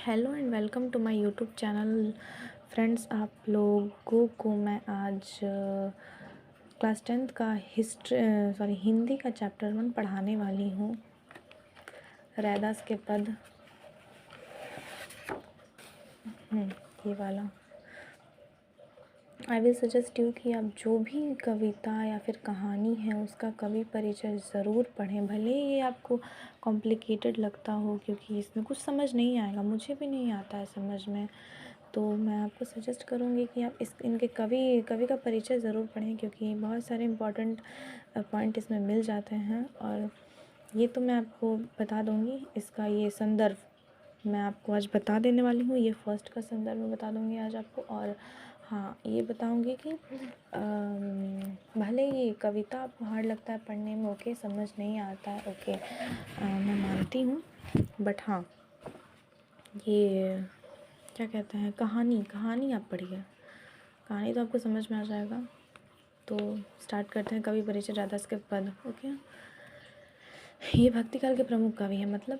Hello and welcome to my YouTube channel. Friends, आप लोगों को मैं आज क्लास 10th का हिंदी का चैप्टर 1 पढ़ाने वाली हूँ। रैदास के पद, ये वाला। आई विल सजेस्ट यू कि आप जो भी कविता या फिर कहानी है उसका कवि परिचय ज़रूर पढ़ें, भले ये आपको कॉम्प्लिकेटेड लगता हो, क्योंकि इसमें कुछ समझ नहीं आएगा, मुझे भी नहीं आता है समझ में। तो मैं आपको सजेस्ट करूँगी कि आप इनके कवि का परिचय ज़रूर पढ़ें, क्योंकि बहुत सारे इम्पॉर्टेंट पॉइंट इसमें मिल जाते हैं। और ये तो मैं आपको बता दूँगी, इसका ये संदर्भ मैं आपको आज बता देने वाली हूँ। ये फर्स्ट का संदर्भ मैं बता दूँगी आज आपको। और हाँ, ये बताऊँगी कि भले ये कविता आपको हार्ड लगता है पढ़ने में, ओके, समझ नहीं आता है, ओके, मैं मानती हूँ, बट हाँ, ये क्या कहते हैं, कहानी आप पढ़िए, कहानी तो आपको समझ में आ जाएगा। तो स्टार्ट करते हैं। कवि परिचय, रैदास के पद। ओके, ये भक्ति काल के प्रमुख कवि हैं। मतलब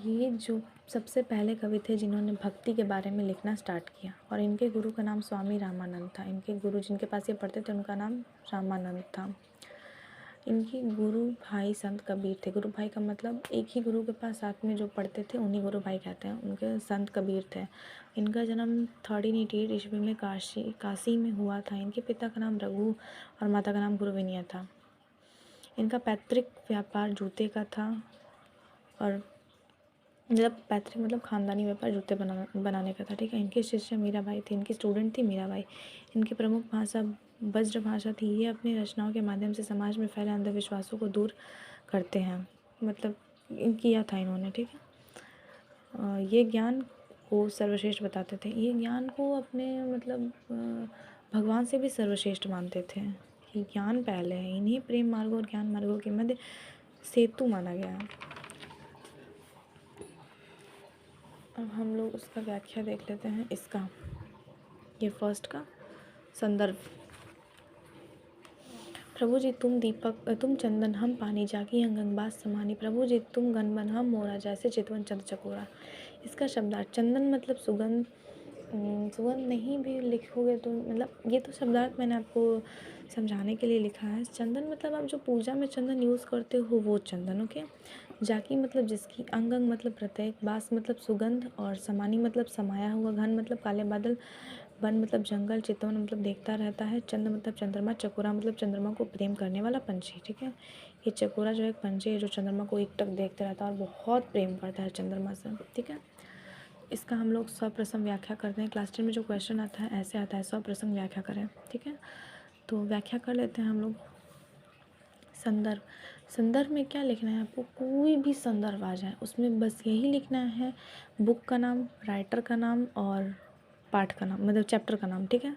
ये जो सबसे पहले कवि थे जिन्होंने भक्ति के बारे में लिखना स्टार्ट किया, और इनके गुरु का नाम स्वामी रामानंद था। इनके गुरु जिनके पास ये पढ़ते थे उनका नाम रामानंद था। इनके गुरु भाई संत कबीर थे। गुरु भाई का मतलब एक ही गुरु के पास साथ में जो पढ़ते थे उन्हीं गुरु भाई कहते हैं। उनके संत कबीर थे। इनका जन्म 1388 ईस्वी में काशी में हुआ था। इनके पिता का नाम रघु और माता का नाम गुरुविनिया था। इनका पैतृक व्यापार जूते का था, और पैतृक मतलब खानदानी व्यापार जूते बनाने का था, ठीक है। इनके शिष्य मीराबाई थी, इनकी स्टूडेंट थी मीराबाई। इनकी प्रमुख भाषा ब्रज भाषा थी। ये अपनी रचनाओं के माध्यम से समाज में फैले अंधविश्वासों को दूर करते हैं, मतलब किया था इन्होंने, ठीक है। ये ज्ञान को सर्वश्रेष्ठ बताते थे। ये ज्ञान को अपने मतलब भगवान से भी सर्वश्रेष्ठ मानते थे कि ज्ञान पहले है। इन्हीं प्रेम मार्गों और ज्ञान मार्गों के मध्य सेतु माना गया है। अब हम लोग उसका व्याख्या देख लेते हैं। इसका ये फर्स्ट का संदर्भ। प्रभु जी तुम दीपक तुम चंदन हम पानी, जाकी अंगंगबास समानी। प्रभु जी तुम गनबन हम मोरा, जैसे चितवन चंद चकोरा। इसका शब्दार्थ, चंदन मतलब सुगंध। सुगंध नहीं भी लिखोगे तो मतलब ये तो शब्दार्थ मैंने आपको समझाने के लिए लिखा है। चंदन मतलब आप जो पूजा में चंदन यूज़ करते हो वो चंदन, ओके। जाकी मतलब जिसकी, अंग मतलब प्रत्येक, बास मतलब सुगंध, और समानी मतलब समाया हुआ, घन मतलब काले बादल, वन मतलब जंगल, चितवन मतलब देखता रहता है, चंद मतलब चंद्रमा, चकोरा मतलब चंद्रमा को प्रेम करने वाला पंछी, ठीक है। ये चकोरा जो एक पंछी है जो चंद्रमा को एकटक देखते रहता है और बहुत प्रेम करता है चंद्रमा से, ठीक है। इसका हम लोग सप्रसंग व्याख्या करते हैं। क्लास 10 में जो क्वेश्चन आता है ऐसे आता है, सप्रसंग व्याख्या करें, ठीक है। तो व्याख्या कर लेते हैं हम लोग। संदर्भ। संदर्भ में क्या लिखना है आपको, कोई भी संदर्भ आ जाए उसमें बस यही लिखना है, बुक का नाम, राइटर का नाम और पाठ का नाम, मतलब चैप्टर का नाम, ठीक है।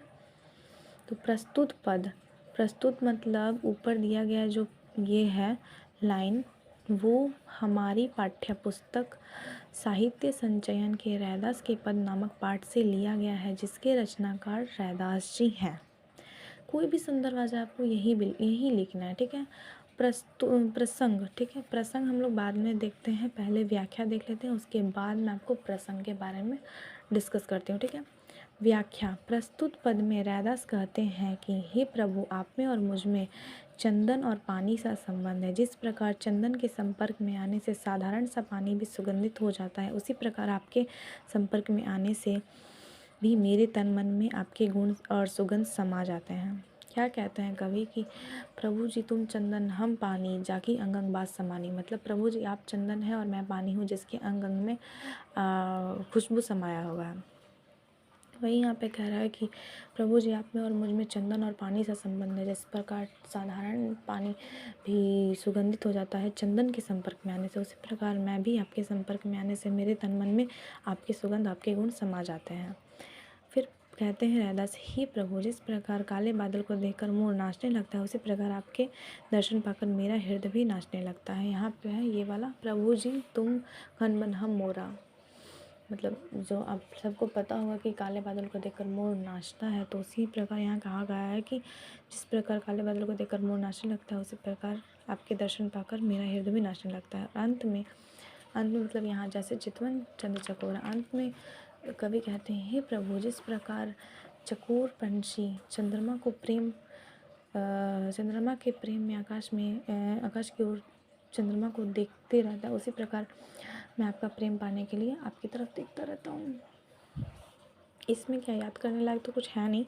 तो प्रस्तुत पद, प्रस्तुत मतलब ऊपर दिया गया जो ये है लाइन, वो हमारी पाठ्य पुस्तक साहित्य संचयन के रैदास के पद नामक पाठ से लिया गया है, जिसके रचनाकार रैदास जी हैं। कोई भी संदर्भ आ जाए आपको यही लिखना है, ठीक है। प्रसंग, ठीक है। प्रसंग हम लोग बाद में देखते हैं, पहले व्याख्या देख लेते हैं, उसके बाद मैं आपको प्रसंग के बारे में डिस्कस करती हूँ, ठीक है। व्याख्या। प्रस्तुत पद में रैदास कहते हैं कि हे प्रभु, आप में और मुझ में चंदन और पानी सा संबंध है। जिस प्रकार चंदन के संपर्क में आने से साधारण सा पानी भी सुगंधित हो जाता है, उसी प्रकार आपके संपर्क में आने से भी मेरे तन मन में आपके गुण और सुगंध समा जाते हैं। क्या कहते हैं कवि कि प्रभु जी तुम चंदन हम पानी, जाकी अंग अंग बास समानी। मतलब प्रभु जी आप चंदन है और मैं पानी हूँ जिसके अंग अंग में खुशबू समाया हुआ है। वही यहाँ पे कह रहा है कि प्रभु जी आप में और मुझ में चंदन और पानी सा संबंध है। जिस प्रकार साधारण पानी भी सुगंधित हो जाता है चंदन के संपर्क में आने से, उसी प्रकार मैं भी आपके संपर्क में आने से मेरे तन मन में आपकी सुगंध, आपके गुण समा जाते हैं। फिर कहते हैं रैदास, ही प्रभु, जिस प्रकार काले बादल को देखकर मोर नाचने लगता है, उसी प्रकार आपके दर्शन पाकर मेरा हृदय भी नाचने लगता है। यहाँ पे है ये वाला, प्रभु जी तुम घन बन हम मोरा। मतलब जो आप सबको पता होगा कि काले बादल को देखकर मोर नाचता है, तो उसी प्रकार यहाँ कहा गया है कि जिस प्रकार काले बादल को देखकर मोर नाचने लगता है, उसी प्रकार आपके दर्शन पाकर मेरा हृदय भी नाचने लगता है। अंत में अंत में मतलब यहाँ जैसे चितवन चंद्र चकोरा। अंत में कवि कहते हैं, हे प्रभु, जिस प्रकार चकोर पंछी चंद्रमा के प्रेम में आकाश की ओर चंद्रमा को देखते रहता है, उसी प्रकार मैं आपका प्रेम पाने के लिए आपकी तरफ देखता रहता हूँ। इसमें क्या याद करने लायक तो कुछ है नहीं,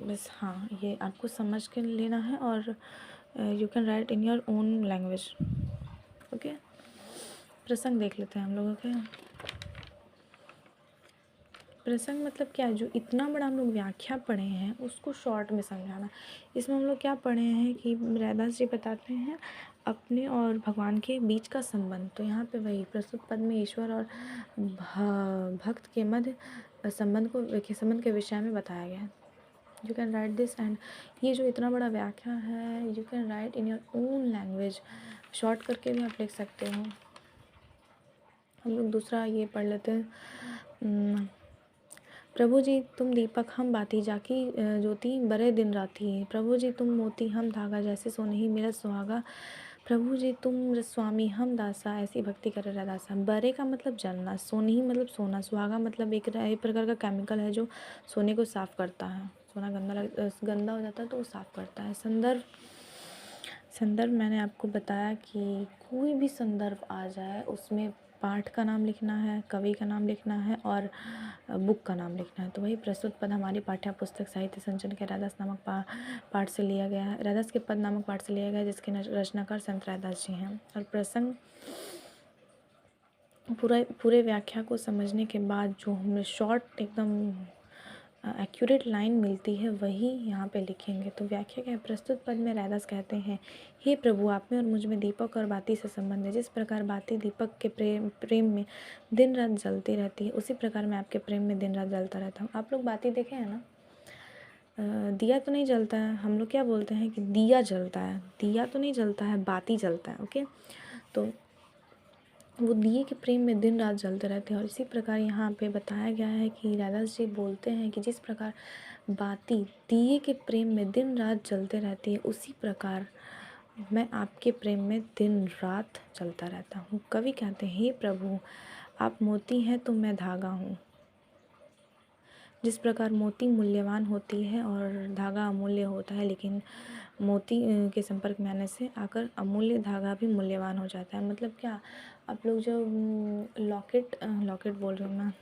बस हाँ ये आपको समझ के लेना है और you can write in your own language. Okay, प्रसंग देख लेते हैं हम लोग। ओके, प्रसंग मतलब क्या है, जो इतना बड़ा हम लोग व्याख्या पढ़े हैं उसको शॉर्ट में समझाना। इसमें हम लोग क्या पढ़े हैं कि रैदास जी बताते हैं अपने और भगवान के बीच का संबंध। तो यहाँ पे वही प्रस्तुत पद में ईश्वर और भक्त के मध्य संबंध के विषय में बताया गया है। You can write this, and ये जो इतना बड़ा व्याख्या है you can write in your own language, short करके भी आप लिख सकते हो। हम लोग दूसरा ये पढ़ लेते हैं। प्रभु जी तुम दीपक हम बाती, जाकी ज्योति बड़े दिन राती। प्रभु जी तुम मोती हम धागा, जैसे सोने मेरा सुहागा। प्रभु जी तुम स्वामी हम दासा, ऐसी भक्ति करे रैदासा। बरे का मतलब जलना, सोने मतलब सोना, सुहागा मतलब एक प्रकार का केमिकल है जो सोने को साफ़ करता है। सोना गंदा हो जाता है तो वो साफ़ करता है। संदर्भ मैंने आपको बताया कि कोई भी संदर्भ आ जाए उसमें पाठ का नाम लिखना है, कवि का नाम लिखना है और बुक का नाम लिखना है। तो वही प्रस्तुत पद हमारी पाठ्य पुस्तक साहित्य संचलन के रैदास नामक पाठ से लिया गया है। रैदास के पद नामक पाठ से लिया गया है, जिसके रचनाकार संत रैदास जी हैं। और प्रसंग पूरे व्याख्या को समझने के बाद जो हमें शॉर्ट एकदम एक्यूरेट लाइन मिलती है वही यहाँ पे लिखेंगे। तो व्याख्या क्या है, प्रस्तुत पद में रैदास कहते हैं, हे प्रभु, आप में और मुझ में दीपक और बाती से संबंध है। जिस प्रकार बाती दीपक के प्रेम में दिन रात जलती रहती है, उसी प्रकार मैं आपके प्रेम में दिन रात जलता रहता हूँ। आप लोग बाती देखे हैं ना, दिया तो नहीं जलता है, हम लोग क्या बोलते हैं कि दिया जलता है, दिया तो नहीं जलता है, बाती जलता है। ओके, तो वो दिए के प्रेम में दिन रात जलते रहते हैं। और इसी प्रकार यहाँ पे बताया गया है कि रैदास जी बोलते हैं कि जिस प्रकार बाती दिए के प्रेम में दिन रात जलते रहती है, उसी प्रकार मैं आपके प्रेम में दिन रात जलता रहता हूँ। कवि कहते हैं, हे प्रभु, आप मोती हैं तो मैं धागा हूँ। जिस प्रकार मोती मूल्यवान होती है और धागा अमूल्य होता है, लेकिन मोती के संपर्क में आने से आकर अमूल्य धागा भी मूल्यवान हो जाता है। मतलब क्या, आप लोग जो लॉकेट बोल रही हूँ मैं,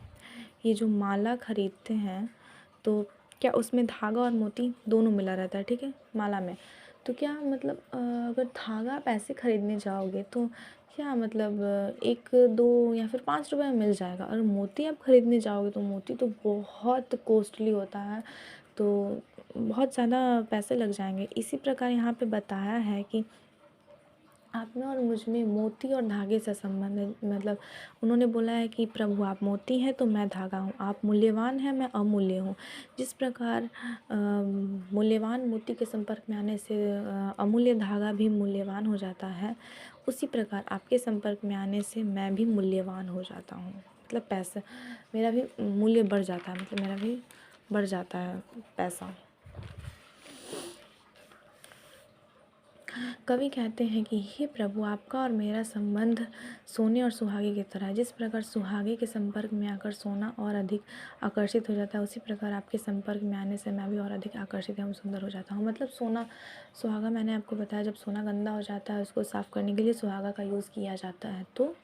ये जो माला खरीदते हैं तो क्या उसमें धागा और मोती दोनों मिला रहता है, ठीक है, माला में। तो क्या मतलब अगर धागा आप ऐसे खरीदने जाओगे तो क्या मतलब 1, 2 या फिर 5 रुपए में मिल जाएगा। और मोती आप खरीदने जाओगे तो मोती तो बहुत कॉस्टली होता है, तो बहुत ज़्यादा पैसे लग जाएंगे। इसी प्रकार यहाँ पे बताया है कि आप में और मुझ में मोती और धागे से संबंध है। मतलब उन्होंने बोला है कि प्रभु आप मोती हैं तो मैं धागा हूँ, आप मूल्यवान हैं मैं अमूल्य हूँ। जिस प्रकार मूल्यवान मोती के संपर्क में आने से अमूल्य धागा भी मूल्यवान हो जाता है, उसी प्रकार आपके संपर्क में आने से मैं भी मूल्यवान हो जाता हूँ। मतलब पैसा मेरा भी मूल्य बढ़ जाता है, मतलब मेरा भी बढ़ जाता है पैसा। कवि कहते हैं कि हे प्रभु, आपका और मेरा संबंध सोने और सुहागे की तरह है। जिस प्रकार सुहागे के संपर्क में आकर सोना और अधिक आकर्षित हो जाता है, उसी प्रकार आपके संपर्क में आने से मैं भी और अधिक आकर्षित एवं सुंदर हो जाता हूँ। मतलब सुहागा मैंने आपको बताया, जब सोना गंदा हो जाता है उसको साफ़ करने के लिए सुहागा का यूज़ किया जाता है। तो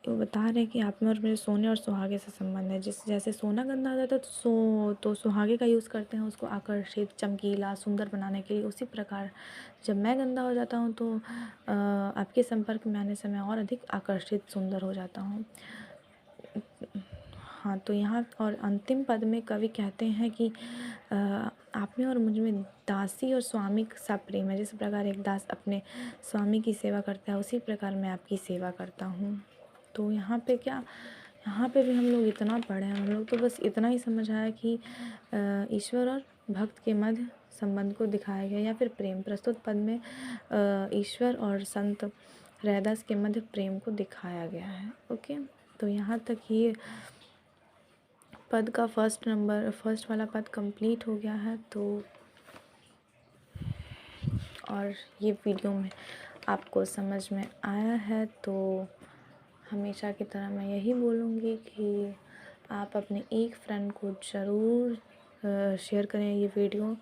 वो बता रहे हैं कि आप में और मेरे सोने और सुहागे से संबंध है। जैसे सोना गंदा हो जाता है तो सुहागे का यूज़ करते हैं उसको आकर्षित, चमकीला, सुंदर बनाने के लिए। उसी प्रकार जब मैं गंदा हो जाता हूँ तो आपके संपर्क में आने से मैं और अधिक आकर्षित, सुंदर हो जाता हूँ। हाँ, तो यहाँ और अंतिम पद में कवि कहते हैं कि आप में और मुझ में दासी और स्वामी सा प्रेम है। जिस प्रकार एक दास अपने स्वामी की सेवा करता है, उसी प्रकार मैं आपकी सेवा करता हूँ। तो यहाँ पे भी हम लोग इतना पढ़े हैं, हम लोग तो बस इतना ही समझ आया कि ईश्वर और भक्त के मध्य संबंध को दिखाया गया, या फिर प्रेम। प्रस्तुत पद में ईश्वर और संत रैदास के मध्य प्रेम को दिखाया गया है। ओके, तो यहाँ तक ये पद का फर्स्ट वाला पद कंप्लीट हो गया है। तो और ये वीडियो में आपको समझ में आया है तो हमेशा की तरह मैं यही बोलूँगी कि आप अपने एक फ्रेंड को ज़रूर शेयर करें ये वीडियो,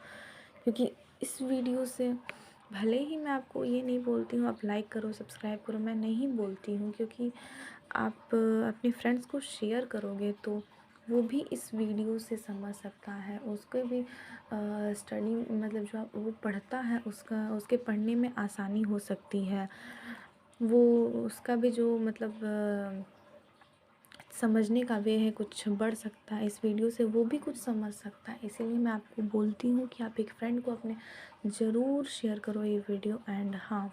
क्योंकि इस वीडियो से भले ही मैं आपको ये नहीं बोलती हूँ आप लाइक करो, सब्सक्राइब करो, मैं नहीं बोलती हूँ, क्योंकि आप अपने फ्रेंड्स को शेयर करोगे तो वो भी इस वीडियो से समझ सकता है, उसको भी स्टडी मतलब जो वो पढ़ता है उसके पढ़ने में आसानी हो सकती है, वो उसका भी जो मतलब समझने का वे है कुछ बढ़ सकता है, इस वीडियो से वो भी कुछ समझ सकता है। इसीलिए मैं आपको बोलती हूँ कि आप एक फ्रेंड को अपने ज़रूर शेयर करो ये वीडियो। एंड हाँ,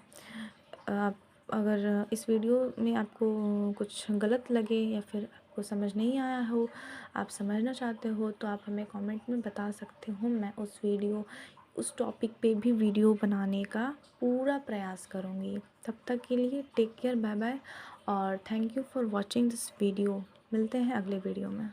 आप अगर इस वीडियो में आपको कुछ गलत लगे या फिर आपको समझ नहीं आया हो, आप समझना चाहते हो, तो आप हमें कमेंट में बता सकते हो। मैं उस टॉपिक पे भी वीडियो बनाने का पूरा प्रयास करूँगी। तब तक के लिए टेक केयर, बाय बाय और thank you for watching this video. मिलते हैं अगले वीडियो में।